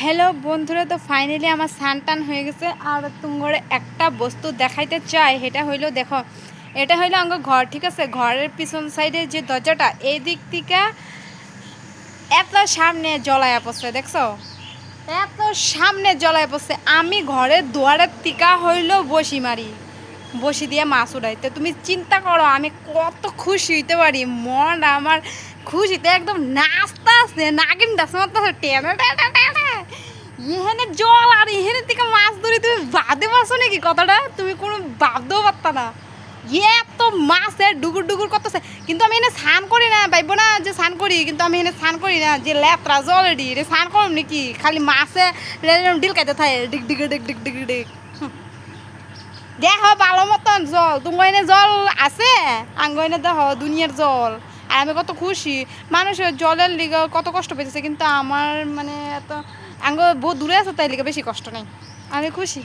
Hello বন্ধুরা, তো finally আমার স্নান হয়ে গেছে। আর তোমার একটা বস্তু দেখাইতে চাই, সেটা হইলো দেখো, এটা হইলো আমার ঘর, ঠিক আছে। ঘরের পিছন সাইডে যে দরজাটা, এই দিক থেকে এত সামনে জলায়া পড়ছে, দেখছো? এত সামনে জলায় পড়ছে। আমি ঘরের দুয়ারের টিকা হইলো বসি মারি, বসি দিয়ে মাছ উড়াইতে। তুমি চিন্তা করো আমি কত খুশি হইতে পারি। মন আমার খুশিতে একদম নাচতাছে, নাগিন ডাস মারতাছে, টেনে টেনে টেনে। ইহেনে জল আর ইহেনে থেকে মাছ ধরি, তুমি বাদে পারছো নাকি কথাটা? তুমি কোনো ভাবতেও পারতা না। এত মাছের ডুগুর ডুগুর করতেছে। কিন্তু আমি এনে স্নান করি না, ভাইব না যে স্নান করি, কিন্তু আমি এনে স্নান করি না। যে লেত্রা জল এডি রে, স্নান করম নাকি? খালি মাছে ডিল খাইতে থাকে, ডিগ ডিগ ডিগ ডিগ ডিগ ডিগ। দেখো ভালো মতন জল, তোমার এনে জল আছে, আঙ্গ এনে দেখো দুনিয়ার জল। আর আমি কত খুশি। মানুষের জলের লিগে কত কষ্ট পেয়েছে, কিন্তু আমার মানে এত আঙ্গ বহু দূরে আছে, তাই লিগে বেশি কষ্ট নেই। আমি খুশি।